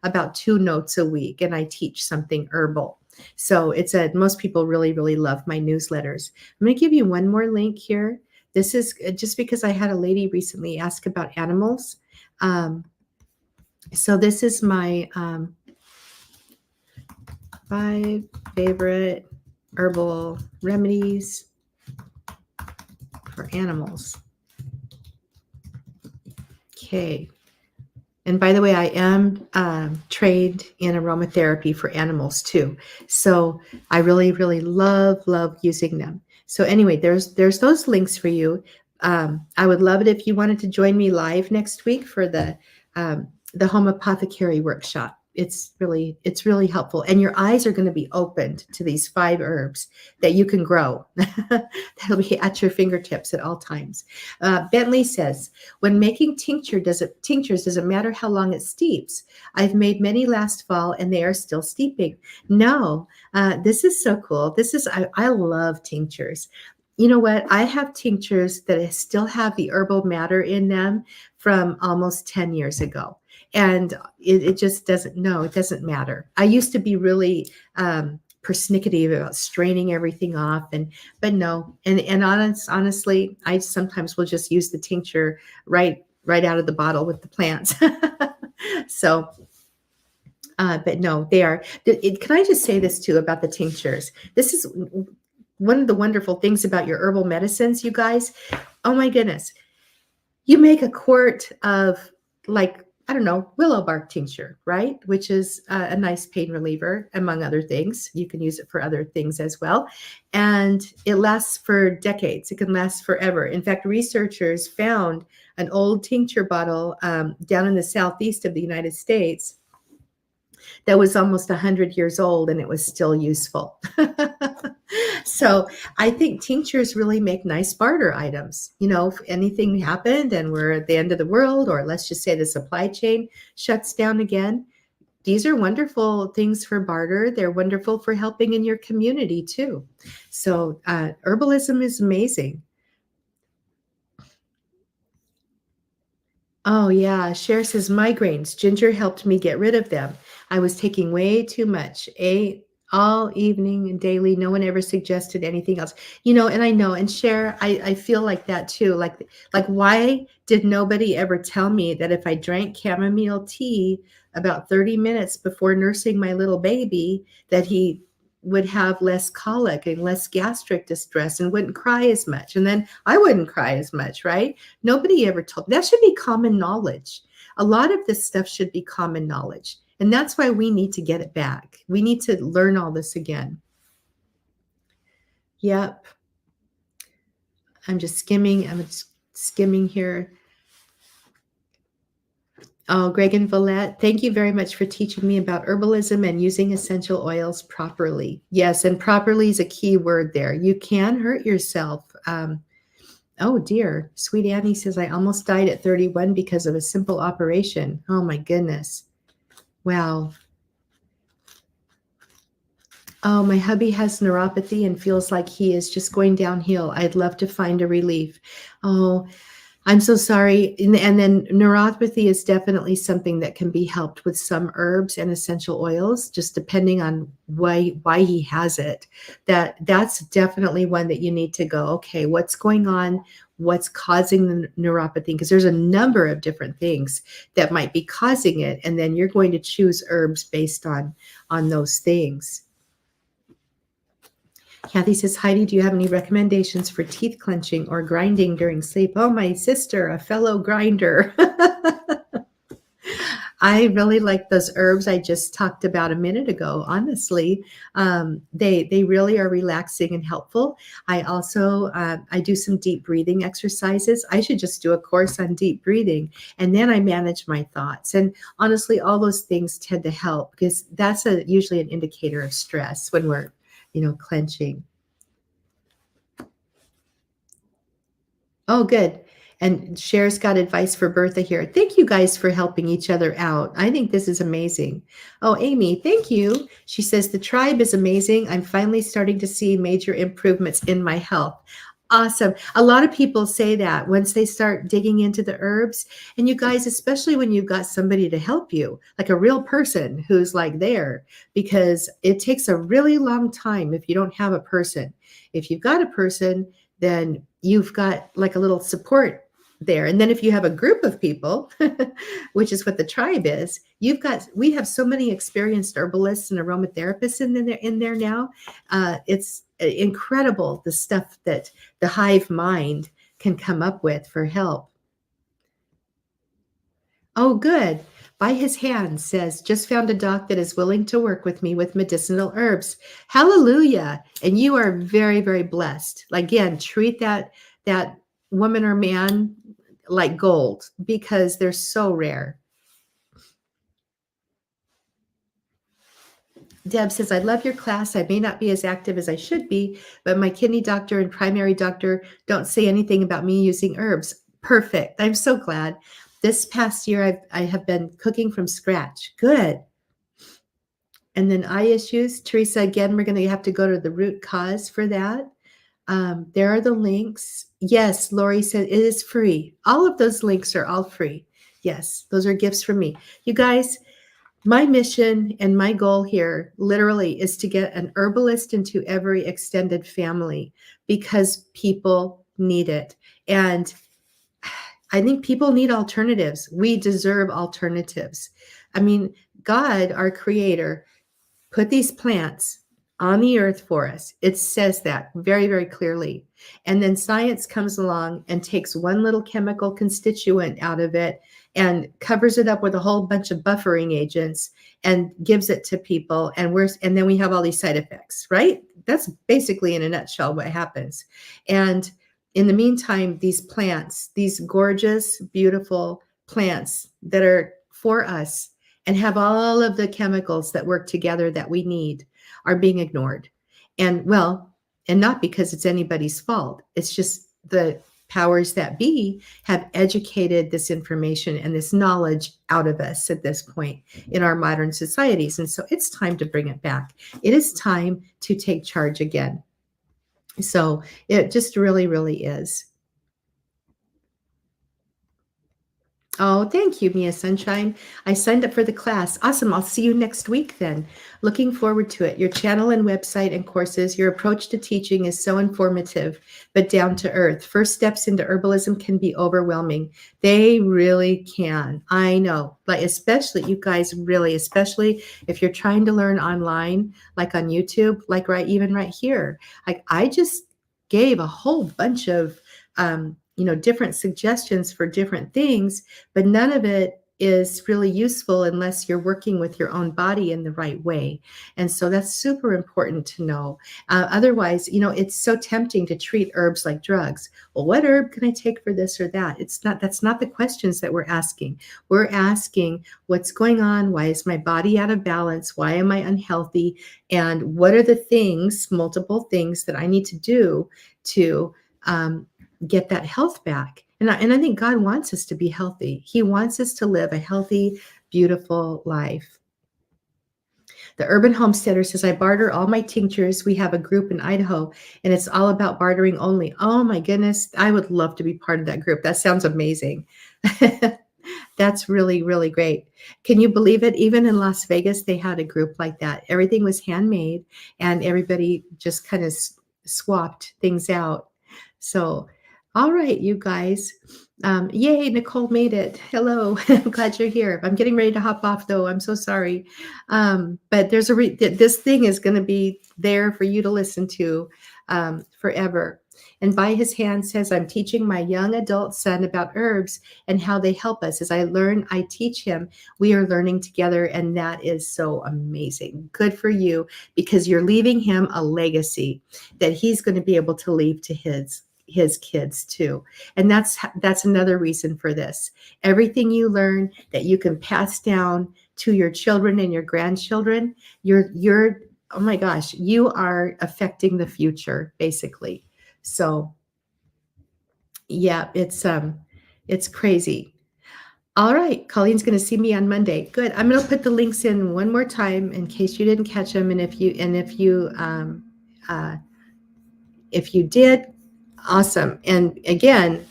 about 2 notes a week, and I teach something herbal. So most people really, really love my newsletters. I'm going to give you one more link here. This is just because I had a lady recently ask about animals. So this is my 5 favorite herbal remedies for animals. Okay. And by the way, I am trained in aromatherapy for animals too. So I really, really love using them. So anyway, there's those links for you. I would love it if you wanted to join me live next week for the Home Apothecary Workshop. It's really helpful. And your eyes are going to be opened to these 5 herbs that you can grow. That'll be at your fingertips at all times. Bentley says, when making tinctures, does it matter how long it steeps? I've made many last fall and they are still steeping. No, this is so cool. I love tinctures. You know what? I have tinctures that still have the herbal matter in them from almost 10 years ago. And it just doesn't matter. I used to be really persnickety about straining everything off, but no. And honestly, I sometimes will just use the tincture right out of the bottle with the plants. So, but no, they are. Can I just say this too about the tinctures? This is one of the wonderful things about your herbal medicines, you guys. Oh my goodness. You make a quart of, like, I don't know, willow bark tincture, right? Which is a nice pain reliever, among other things. You can use it for other things as well. And it lasts for decades. It can last forever. In fact, researchers found an old tincture bottle down in the southeast of the United States that was almost 100 years old, and it was still useful. So I think tinctures really make nice barter items. You know, if anything happened and we're at the end of the world, or let's just say the supply chain shuts down again, these are wonderful things for barter. They're wonderful for helping in your community too. So herbalism is amazing. Oh yeah, Cher says migraines. Ginger helped me get rid of them. I was taking way too much. All evening and daily. No one ever suggested anything else. You know, and I know, and Cher, I feel like that too. Like why did nobody ever tell me that if I drank chamomile tea about 30 minutes before nursing my little baby, that he would have less colic and less gastric distress and wouldn't cry as much. And then I wouldn't cry as much, right? Nobody ever told. That should be common knowledge. A lot of this stuff should be common knowledge. And that's why we need to get it back. We need to learn all this again. Yep. I'm skimming here. Oh, Greg and Valette, thank you very much for teaching me about herbalism and using essential oils properly. Yes, and properly is a key word there. You can hurt yourself. Oh dear. Sweet Annie says, I almost died at 31 because of a simple operation. Oh my goodness. Wow. Oh, my hubby has neuropathy and feels like he is just going downhill. I'd love to find a relief. Oh, I'm so sorry. And then neuropathy is definitely something that can be helped with some herbs and essential oils, just depending on why he has it. That's definitely one that you need to go, okay, what's going on? What's causing the neuropathy? Because there's a number of different things that might be causing it. And then you're going to choose herbs based on those things. Kathy says, Heidi, do you have any recommendations for teeth clenching or grinding during sleep? Oh, my sister, a fellow grinder. I really like those herbs I just talked about a minute ago. Honestly, they really are relaxing and helpful. I also I do some deep breathing exercises. I should just do a course on deep breathing, and then I manage my thoughts. And honestly, all those things tend to help because that's usually an indicator of stress when we're clenching. Oh, good. And Cher's got advice for Bertha here. Thank you guys for helping each other out. I think this is amazing. Oh, Amy, thank you. She says, the tribe is amazing. I'm finally starting to see major improvements in my health. Awesome. A lot of people say that once they start digging into the herbs. And you guys, especially when you've got somebody to help you, like a real person who's like there, because it takes a really long time if you don't have a person. If you've got a person, then you've got like a little support there. And then if you have a group of people, which is what the tribe is, we have so many experienced herbalists and aromatherapists in there now. It's incredible the stuff that the hive mind can come up with for help. Oh, good. By his hand says, just found a doc that is willing to work with me with medicinal herbs. Hallelujah. And you are very, very blessed. Again, treat that woman or man like gold because they're so rare. Deb says, I love your class. I may not be as active as I should be, but my kidney doctor and primary doctor don't say anything about me using herbs. Perfect. I'm so glad. This past year, I have been cooking from scratch. Good. And then eye issues. Teresa, again, we're going to have to go to the root cause for that. There are the links. Yes, Lori said it is free. All of those links are all free. Yes, those are gifts from me. You guys, my mission and my goal here literally is to get an herbalist into every extended family because people need it. And I think people need alternatives. We deserve alternatives. I mean, God, our creator, put these plants on the earth for us. It says that very, very clearly. And then science comes along and takes one little chemical constituent out of it and covers it up with a whole bunch of buffering agents and gives it to people. And then we have all these side effects, right? That's basically in a nutshell what happens. And in the meantime, these plants, these gorgeous, beautiful plants that are for us and have all of the chemicals that work together that we need are being ignored. And not because it's anybody's fault. It's just the powers that be have educated this information and this knowledge out of us at this point in our modern societies. And so it's time to bring it back. It is time to take charge again. So it just really, really is. Oh, thank you, Mia Sunshine. I signed up for the class. Awesome. I'll see you next week then. Looking forward to it. Your channel and website and courses, your approach to teaching is so informative, but down to earth. First steps into herbalism can be overwhelming. They really can. I know. Like, especially you guys, really, especially if you're trying to learn online, like on YouTube, like even right here. Like I just gave a whole bunch of different suggestions for different things, but none of it is really useful unless you're working with your own body in the right way. And so that's super important to know. Otherwise, it's so tempting to treat herbs like drugs. Well, what herb can I take for this or that? That's not the questions that we're asking. We're asking what's going on? Why is my body out of balance? Why am I unhealthy? And what are the things, multiple things that I need to do to get that health back. And I think God wants us to be healthy. He wants us to live a healthy, beautiful life. The Urban Homesteader says, I barter all my tinctures. We have a group in Idaho, and it's all about bartering only. Oh my goodness. I would love to be part of that group. That sounds amazing. That's really, really great. Can you believe it? Even in Las Vegas, they had a group like that. Everything was handmade, and everybody just kind of swapped things out. So, all right, you guys. Yay, Nicole made it. Hello. I'm glad you're here. I'm getting ready to hop off, though. I'm so sorry. But there's this thing is going to be there for you to listen to forever. And by his hand says, I'm teaching my young adult son about herbs and how they help us. As I learn, I teach him. We are learning together, and that is so amazing. Good for you, because you're leaving him a legacy that he's going to be able to leave to his kids too. And that's another reason for this. Everything you learn that you can pass down to your children and your grandchildren, you're oh my gosh, you are affecting the future, basically. So yeah, it's It's crazy. All right, Colleen's going to see me on Monday. Good. I'm going to put the links in one more time in case you didn't catch them, and if you did, awesome. And again,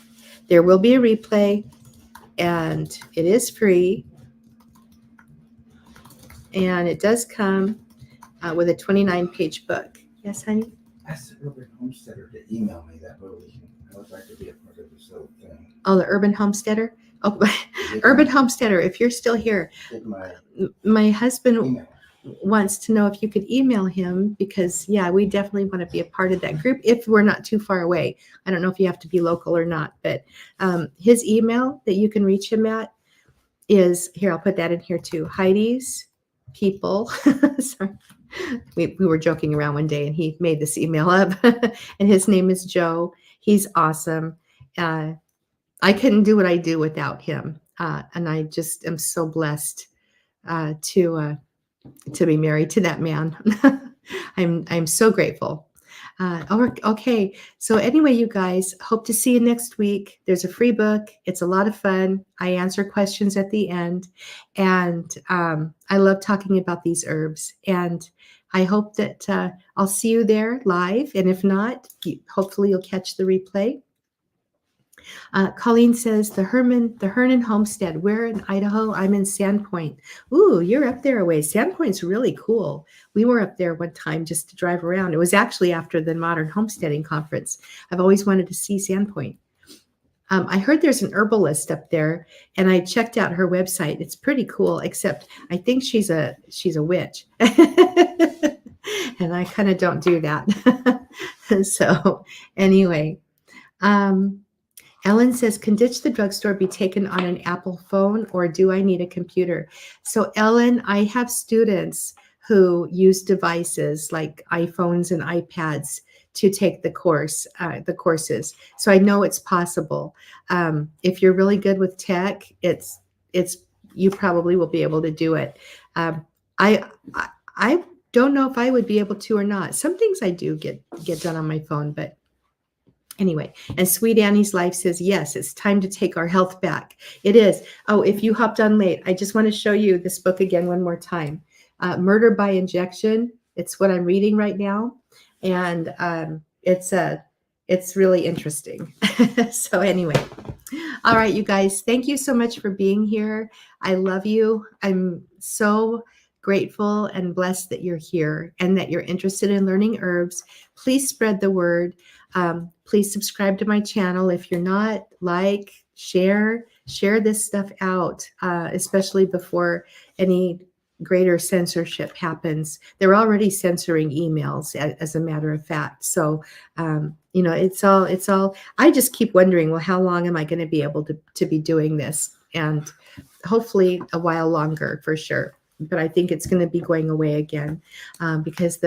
there will be a replay, and it is free, and it does come with a 29-page book. Yes, honey. Ask the Urban Homesteader to email me that way. I would like to be a part of this little thing. Oh, the Urban Homesteader. Oh, Urban Homesteader, if you're still here, my husband email wants to know if you could email him, because yeah, we definitely want to be a part of that group if we're not too far away. I don't know if you have to be local or not, but his email that you can reach him at is here. I'll put that in here too. Heidi's people. Sorry. We were joking around one day and he made this email up and his name is Joe. He's awesome. I couldn't do what I do without him. And I just am so blessed to be married to that man. I'm so grateful. Okay. So anyway, you guys, hope to see you next week. There's a free book. It's a lot of fun. I answer questions at the end. And I love talking about these herbs. And I hope that I'll see you there live. And if not, hopefully you'll catch the replay. Colleen says the Hernan Homestead. We're in Idaho. I'm in Sandpoint. Ooh, you're up there a ways. Sandpoint's really cool. We were up there one time just to drive around. It was actually after the Modern Homesteading Conference. I've always wanted to see Sandpoint. I heard there's an herbalist up there, and I checked out her website. It's pretty cool, except I think she's a witch, and I kind of don't do that. So anyway. Ellen says, can Ditch the Drugstore be taken on an Apple phone, or do I need a computer? So Ellen, I have students who use devices like iPhones and iPads to take the courses. So I know it's possible. If you're really good with tech, you probably will be able to do it. I don't know if I would be able to or not. Some things I do get done on my phone, but anyway. And Sweet Annie's Life says, yes, it's time to take our health back. It is. Oh, if you hopped on late, I just want to show you this book again one more time. Murder by Injection. It's what I'm reading right now. And it's really interesting. So anyway. All right, you guys, thank you so much for being here. I love you. I'm so grateful and blessed that you're here and that you're interested in learning herbs. Please spread the word. Please subscribe to my channel. If you're not, like, share this stuff out, especially before any greater censorship happens. They're already censoring emails, as a matter of fact. So, it's all, I just keep wondering, well, how long am I going to be able to be doing this? And hopefully a while longer for sure. But I think it's going to be going away again because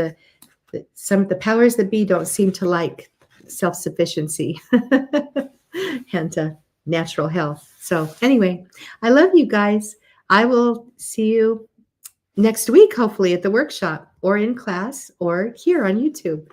some of the powers that be don't seem to like self-sufficiency and natural health. So anyway, I love you guys. I will see you next week, hopefully at the workshop or in class or here on YouTube.